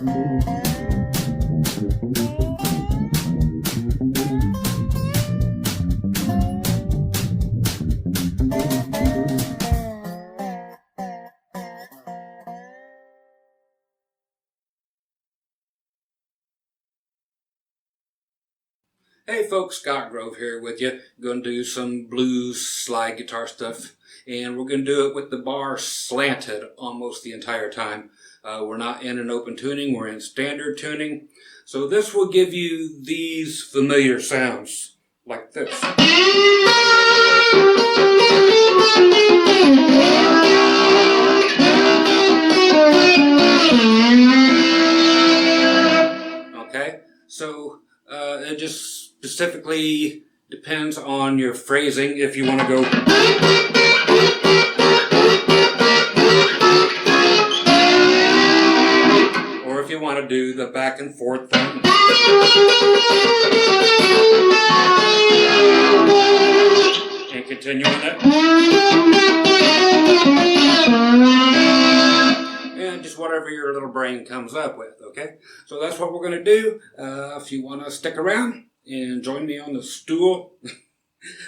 Hey folks, Scott Grove here with you. Going to do some blues slide guitar stuff, and we're going to do it with the bar slanted almost the entire time. We're not in an open tuning, we're in standard tuning. So this will give you these familiar sounds, like this. Okay, so it just specifically depends on your phrasing if you want to go. Or if you want to do the back and forth thing. And continue on that. And just whatever your little brain comes up with, okay? So that's what we're going to do. If you want to stick around and join me on the stool,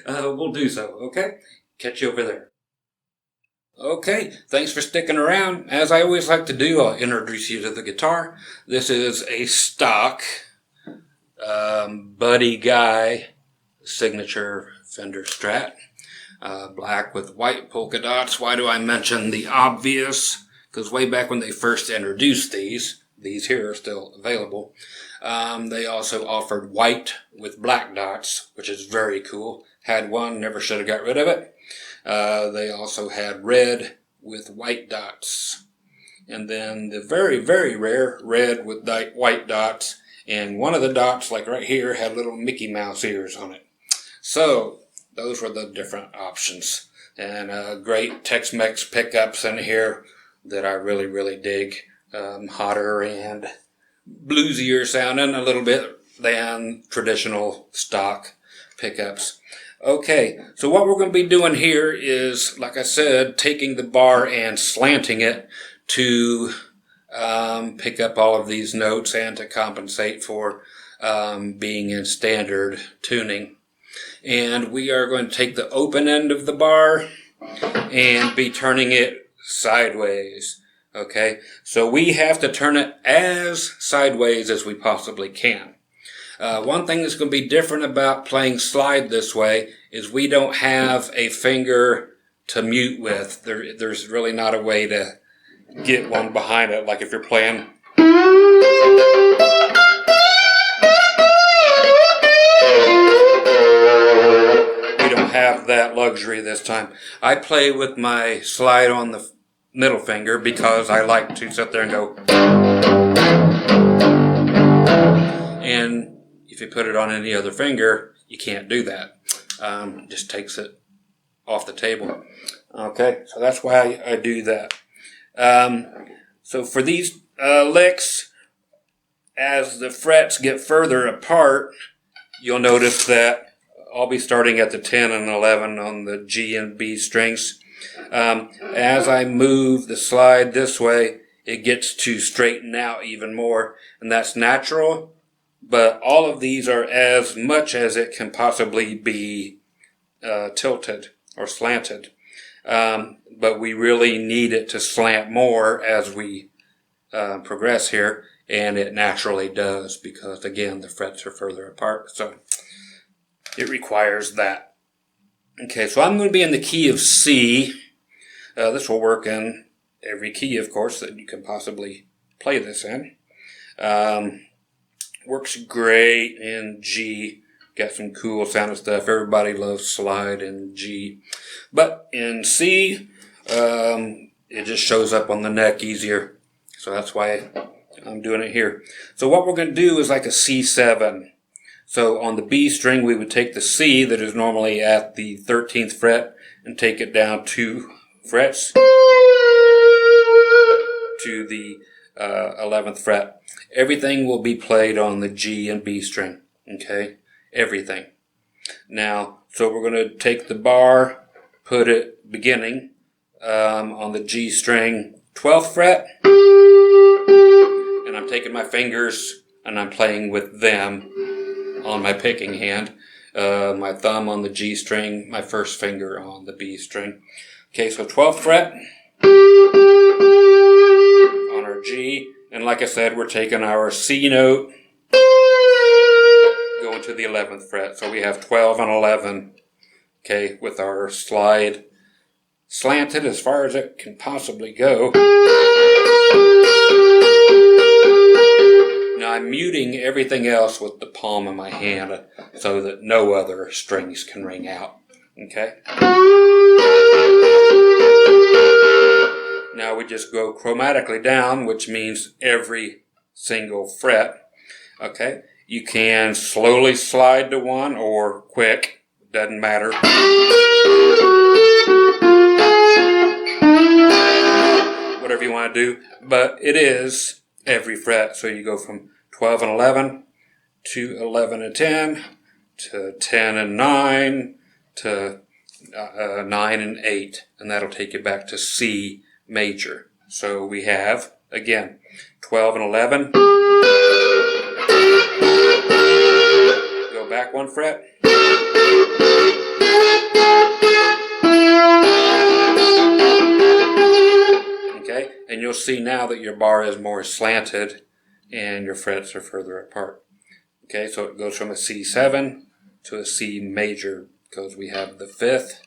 we'll do so, okay? Catch you over there. Okay, thanks for sticking around. As I always like to do, I'll introduce you to the guitar. This is a stock Buddy Guy signature Fender Strat. Black with white polka dots. Why do I mention the obvious? Because way back when they first introduced these here are still available. They also offered white with black dots, which is very cool. Had one, never should have got rid of it. They also had red with white dots. And then the very, very rare red with white dots. And one of the dots, like right here, had little Mickey Mouse ears on it. So those were the different options. And great Tex-Mex pickups in here that I really, really dig. Hotter and bluesier sounding a little bit than traditional stock pickups. Okay, so what we're going to be doing here is, like I said, taking the bar and slanting it to pick up all of these notes and to compensate for being in standard tuning. And we are going to take the open end of the bar and be turning it sideways. Okay, so we have to turn it as sideways as we possibly can. One thing that's going to be different about playing slide this way is we don't have a finger to mute with. There's really not a way to get one behind it, like if you're playing. We don't have that luxury this time. I play with my slide on the middle finger because I like to sit there and go. And if you put it on any other finger, you can't do that. It just takes it off the table. Okay, so that's why I do that. So for these licks, as the frets get further apart, you'll notice that I'll be starting at the 10 and 11 on the G and B strings. As I move the slide this way, it gets to straighten out even more, and that's natural, but all of these are as much as it can possibly be tilted or slanted. But we really need it to slant more as we progress here, and it naturally does because, again, the frets are further apart, so it requires that. Okay, so I'm going to be in the key of C. This will work in every key, of course, that you can possibly play this in. Works great in G. Got some cool sounding stuff. Everybody loves slide in G. But in C, it just shows up on the neck easier. So that's why I'm doing it here. So what we're going to do is like a C7. So on the B string, we would take the C that is normally at the 13th fret and take it down 2 frets to the 11th fret. Everything will be played on the G and B string. Okay? Everything. Now, so we're going to take the bar, put it beginning on the G string 12th fret, and I'm taking my fingers and I'm playing with them on my picking hand. My thumb on the G string, my first finger on the B string. Okay, so 12th fret on our G, and like I said, we're taking our C note, going to the 11th fret. So we have 12 and 11, okay, with our slide slanted as far as it can possibly go. Now I'm muting everything else with the palm of my hand so that no other strings can ring out, okay? Now we just go chromatically down, which means every single fret, okay? You can slowly slide to one or quick, doesn't matter. Whatever you want to do, but it is every fret. So you go from 12 and 11 to 11 and 10 to 10 and 9 to 9 and 8, and that'll take you back to C major. So we have, again, 12 and 11. Go back one fret. Okay, and you'll see now that your bar is more slanted and your frets are further apart. Okay, so it goes from a C7 to a C major because we have the 5th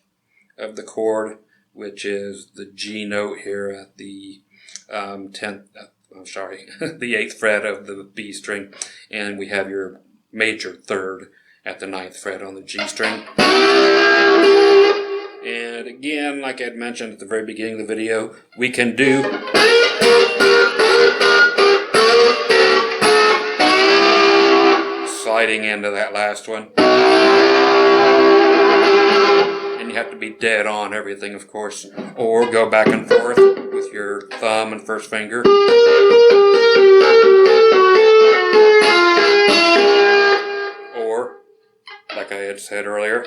of the chord, which is the G note here at the 10th, the 8th fret of the B string, and we have your major 3rd at the 9th fret on the G string. And again, like I'd mentioned at the very beginning of the video, we can do sliding into that last one. And you have to be dead on everything, of course, or go back and forth with your thumb and first finger. Or, like I had said earlier,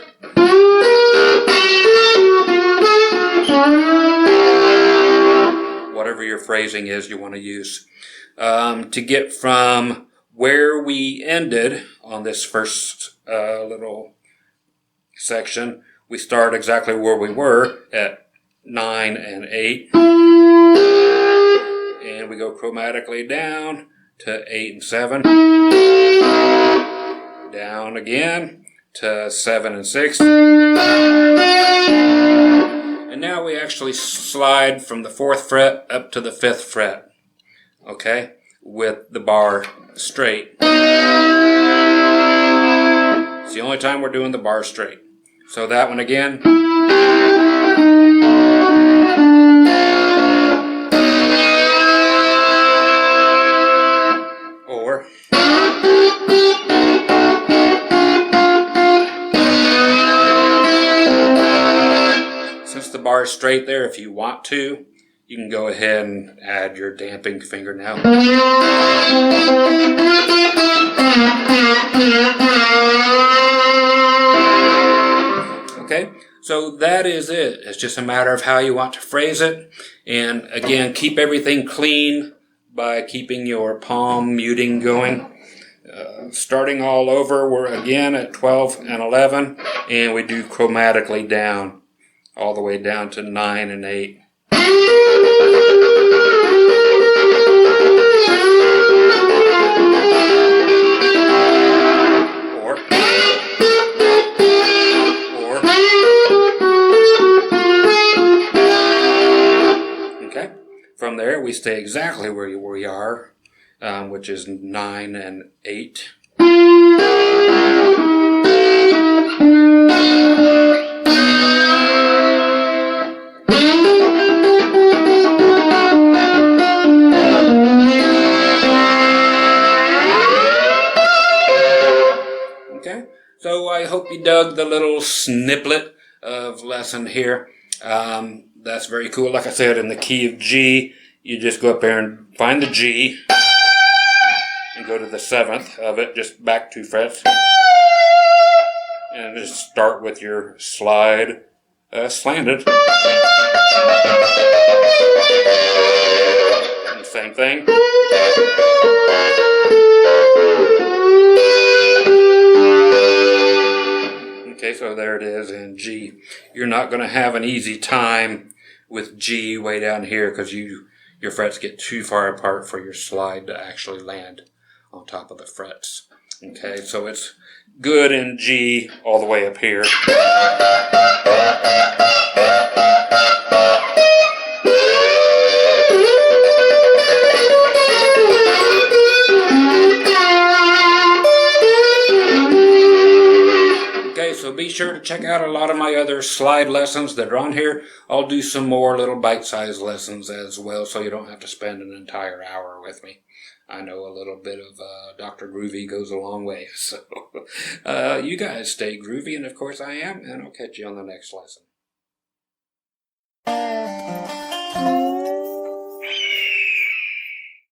whatever your phrasing is you want to use. To get from where we ended on this first little section, we start exactly where we were at 9 and 8. And we go chromatically down to 8 and 7. Down again to 7 and 6. And now we actually slide from the 4th fret up to the 5th fret, okay, with the bar straight. It's the only time we're doing the bar straight. So that one again. Or since the bar is straight there, if you want to, you can go ahead and add your damping finger now. Okay, so that is it. It's just a matter of how you want to phrase it. And again, keep everything clean by keeping your palm muting going. Starting all over, we're again at 12 and 11, and we do chromatically down, all the way down to 9 and 8. Okay, from there we stay exactly where we are, which is 9 and 8. Okay, so I hope you dug the little snippet of lesson here. That's very cool. Like I said, in the key of G, you just go up there and find the G and go to the 7th of it, just back 2 frets, and just start with your slide slanted. And same thing. so there it is in G. You're not going to have an easy time with G way down here because your frets get too far apart for your slide to actually land on top of the frets. Okay, so it's good in G all the way up here. Okay, so be sure to check out a lot of my other slide lessons that are on here. I'll do some more little bite-sized lessons as well, so you don't have to spend an entire hour with me. I know a little bit of Dr. Groovy goes a long way. So you guys stay groovy, and of course I am, and I'll catch you on the next lesson.